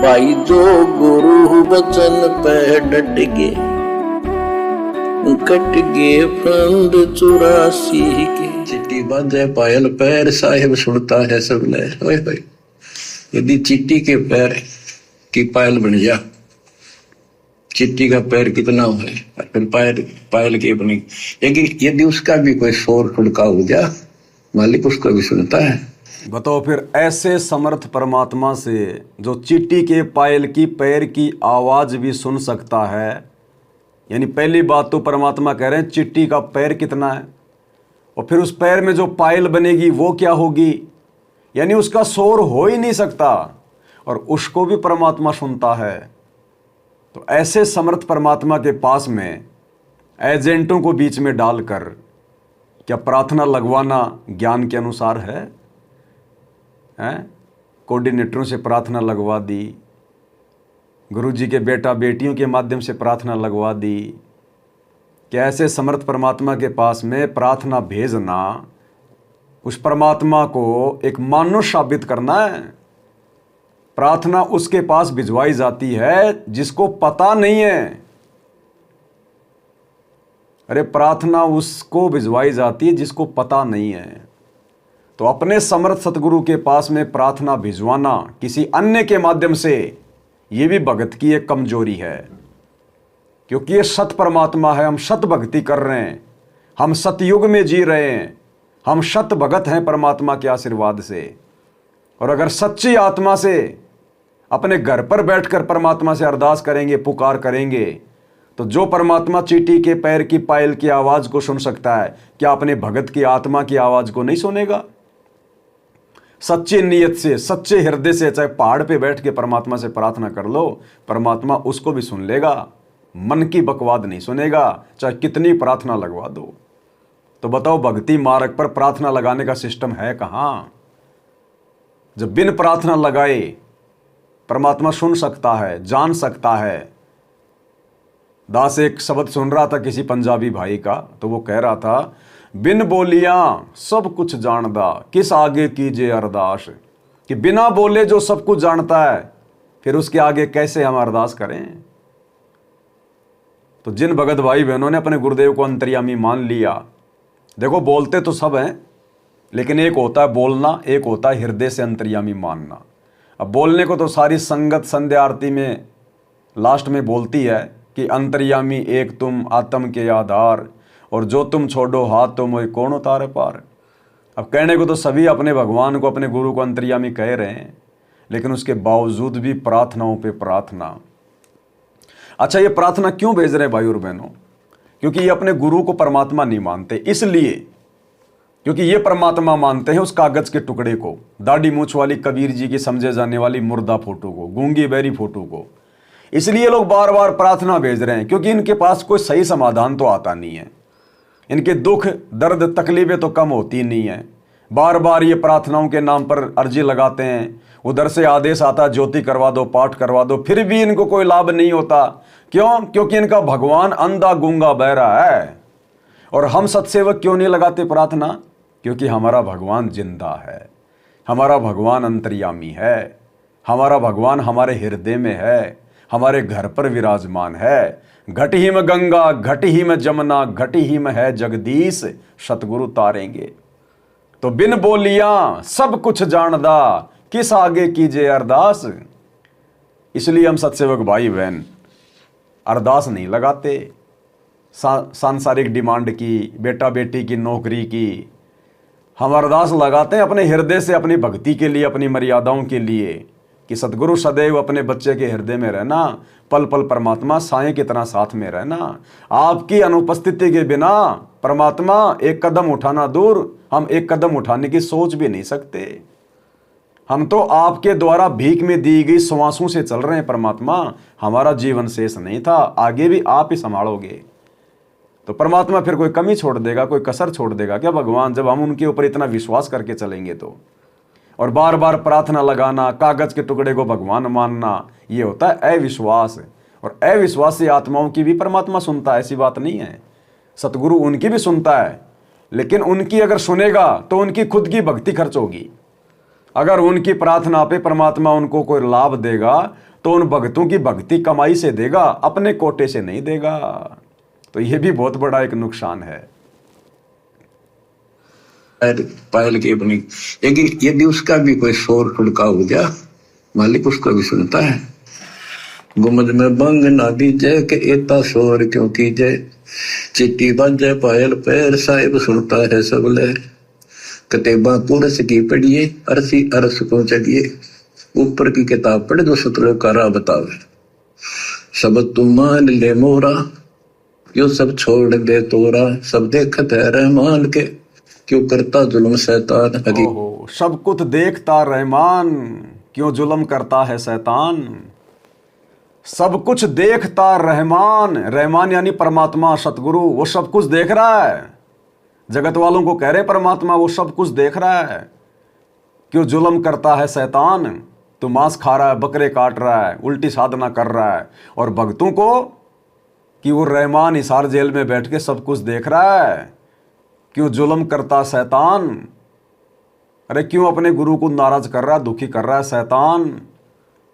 भाई जो गुरु वचन पे डट गए, कट गए फंद 84 के। चिट्ठी बांधे पायल पैर, साहिब सुनता है सब ले। यदि चिट्ठी के पैर की पायल बन जा, चिट्ठी का पैर कितना है, फिर पायल की अपनी, लेकिन यदि उसका भी कोई शोर खुड़का हो जा, मालिक उसको भी सुनता है। बताओ फिर ऐसे समर्थ परमात्मा से जो चिट्ठी के पायल की पैर की आवाज भी सुन सकता है, यानी पहली बात तो परमात्मा कह रहे हैं चिट्ठी का पैर कितना है, और फिर उस पैर में जो पायल बनेगी वो क्या होगी, यानी उसका शोर हो ही नहीं सकता, और उसको भी परमात्मा सुनता है। तो ऐसे समर्थ परमात्मा के पास में एजेंटों को बीच में डालकर क्या प्रार्थना लगवाना ज्ञान के अनुसार है? कोऑर्डिनेटरों से प्रार्थना लगवा दी, गुरुजी के बेटा बेटियों के माध्यम से प्रार्थना लगवा दी। क्या ऐसे समर्थ परमात्मा के पास में प्रार्थना भेजना उस परमात्मा को एक मानुष साबित करना है? प्रार्थना उसके पास भिजवाई जाती है जिसको पता नहीं है। अरे प्रार्थना उसको भिजवाई जाती है जिसको पता नहीं है। तो अपने समर्थ सतगुरु के पास में प्रार्थना भिजवाना किसी अन्य के माध्यम से, ये भी भगत की एक कमजोरी है, क्योंकि ये सत परमात्मा है। हम सत भक्ति कर रहे हैं, हम सतयुग में जी रहे हैं, हम सत भगत हैं परमात्मा के आशीर्वाद से। और अगर सच्ची आत्मा से अपने घर पर बैठकर परमात्मा से अरदास करेंगे, पुकार करेंगे, तो जो परमात्मा चींटी के पैर की पायल की आवाज को सुन सकता है, क्या अपने भगत की आत्मा की आवाज को नहीं सुनेगा? सच्ची नीयत से, सच्चे हृदय से, चाहे पहाड़ पे बैठ के परमात्मा से प्रार्थना कर लो, परमात्मा उसको भी सुन लेगा। मन की बकवाद नहीं सुनेगा, चाहे कितनी प्रार्थना लगवा दो। तो बताओ भक्ति मार्ग पर प्रार्थना लगाने का सिस्टम है कहां? जब बिन प्रार्थना लगाए परमात्मा सुन सकता है, जान सकता है। दास एक शब्द सुन रहा था किसी पंजाबी भाई का, तो वो कह रहा था, बिन बोलियां सब कुछ जानदा, किस आगे कीजिए अरदास। कि बिना बोले जो सब कुछ जानता है, फिर उसके आगे कैसे हम अरदास करें? तो जिन भगत भाई बहनों ने अपने गुरुदेव को अंतर्यामी मान लिया, देखो बोलते तो सब हैं, लेकिन एक होता है बोलना, एक होता है हृदय से अंतर्यामी मानना। अब बोलने को तो सारी संगत संध्या आरती में लास्ट में बोलती है कि अंतर्यामी एक तुम आत्म के आधार, और जो तुम छोड़ो हाथ तो मोहि कौन उतारे पार। अब कहने को तो सभी अपने भगवान को, अपने गुरु को अंतर्यामी कह रहे हैं, लेकिन उसके बावजूद भी प्रार्थनाओं पे प्रार्थना। अच्छा, ये प्रार्थना क्यों भेज रहे हैं भाई और बहनों? क्योंकि ये अपने गुरु को परमात्मा नहीं मानते, इसलिए क्योंकि ये परमात्मा मानते हैं उस कागज के टुकड़े को, दाढ़ी मूछ वाली कबीर जी की समझे जाने वाली मुर्दा फोटो को, गूंगी बैरी फोटो को। इसलिए लोग बार बार प्रार्थना भेज रहे हैं, क्योंकि इनके पास कोई सही समाधान तो आता नहीं है। इनके दुख दर्द तकलीफें तो कम होती नहीं है। बार बार ये प्रार्थनाओं के नाम पर अर्जी लगाते हैं, उधर से आदेश आता ज्योति करवा दो, पाठ करवा दो, फिर भी इनको कोई लाभ नहीं होता। क्यों? क्योंकि इनका भगवान अंधा गूंगा बहरा है। और हम सत्सेवक क्यों नहीं लगाते प्रार्थना? क्योंकि हमारा भगवान जिंदा है, हमारा भगवान अंतर्यामी है, हमारा भगवान हमारे हृदय में है, हमारे घर पर विराजमान है। घट ही में गंगा, घट ही में जमुना, घट ही में है जगदीश, सतगुरु तारेंगे। तो बिन बोलियां सब कुछ जानदा, किस आगे कीजिए अरदास। इसलिए हम सत्सेवक भाई बहन अरदास नहीं लगाते सांसारिक डिमांड की, बेटा बेटी की नौकरी की। हम अरदास लगाते हैं अपने हृदय से, अपनी भक्ति के लिए, अपनी मर्यादाओं के लिए, कि सतगुरु सदैव अपने बच्चे के हृदय में रहना, पल पल परमात्मा साए की तरह साथ में रहना। आपकी अनुपस्थिति के बिना परमात्मा एक कदम उठाना दूर, हम एक कदम उठाने की सोच भी नहीं सकते। हम तो आपके द्वारा भीख में दी गई श्वासों से चल रहे हैं परमात्मा। हमारा जीवन शेष नहीं था, आगे भी आप ही संभालोगे। तो परमात्मा फिर कोई कमी छोड़ देगा, कोई कसर छोड़ देगा क्या भगवान, जब हम उनके ऊपर इतना विश्वास करके चलेंगे तो? और बार बार प्रार्थना लगाना, कागज के टुकड़े को भगवान मानना, ये होता है अविश्वास। और अविश्वासी आत्माओं की भी परमात्मा सुनता है, ऐसी बात नहीं है। सतगुरु उनकी भी सुनता है, लेकिन उनकी अगर सुनेगा तो उनकी खुद की भक्ति खर्च होगी। अगर उनकी प्रार्थना पे परमात्मा उनको कोई लाभ देगा तो उन भक्तों की भक्ति कमाई से देगा, अपने कोटे से नहीं देगा। तो ये भी बहुत बड़ा एक नुकसान है। पायल की अपनी, लेकिन यदि उसका भी कोई शोर ठुड़का हो गया, मालिक उसको भी सुनता है। गुमज में बंग ना दीजे के एता शोर क्यों कीजे, चिट्टी बाजे पायल पैर साहिब सुनता है सब लहर। कतेबा पुरस की पढ़िए अरसी अरस को चढ़िए, ऊपर की किताब पढ़ दो सतलों का राह बतावे। सब तू मान ले मोरा यो सब छोड़ दे तोरा, सब देखत है रहमान के क्यों करता जुल्म शैतान। सब कुछ देखता रहमान क्यों जुल्म करता है शैतान। सब कुछ देखता रहमान, रहमान यानी परमात्मा सतगुरु, वो सब कुछ देख रहा है। जगत वालों को कह रहे परमात्मा वो सब कुछ देख रहा है। क्यों जुल्म करता है शैतान, तू मांस खा रहा है, बकरे काट रहा है, उल्टी साधना कर रहा है। और भक्तों को कि वो रहमान हिसार जेल में बैठ के सब कुछ देख रहा है। क्यों जुल्म करता शैतान, अरे क्यों अपने गुरु को नाराज कर रहा है, दुखी कर रहा है शैतान।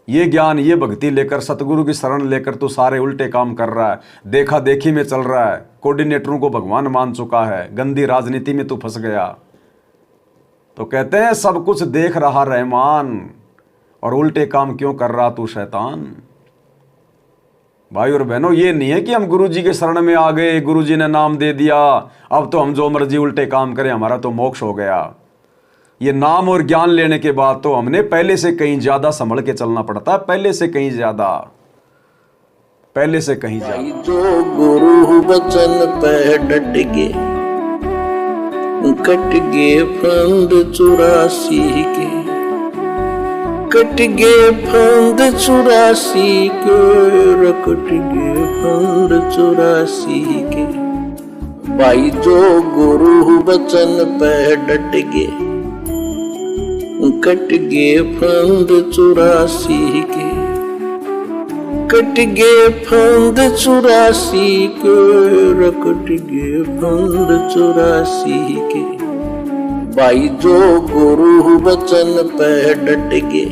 ये ज्ञान ये भक्ति लेकर सतगुरु की शरण लेकर तू सारे उल्टे काम कर रहा है, देखा देखी में चल रहा है, कोऑर्डिनेटरों को भगवान मान चुका है, गंदी राजनीति में तू फंस गया। तो कहते हैं सब कुछ देख रहा रहमान और उल्टे काम क्यों कर रहा तू शैतान। भाई और बहनों, ये नहीं है कि हम गुरुजी के शरण में आ गए, गुरुजी ने नाम दे दिया, अब तो हम जो मर्जी उल्टे काम करें, हमारा तो मोक्ष हो गया। ये नाम और ज्ञान लेने के बाद तो हमने पहले से कहीं ज्यादा संभल के चलना पड़ता है, पहले से कहीं ज्यादा, पहले से कहीं ज्यादा। जो गुरु वचन पे डट गे, कट गे फंद 84 के, कट गे फंद 84 के, कट गे फंद 84 के। भाई जो गुरु वचन पे डट गे, कट गे फंद 84 के, कट गे फंद 84 के, कट गे फंद 84 के। भाई जो गुरु वचन पे डट गे,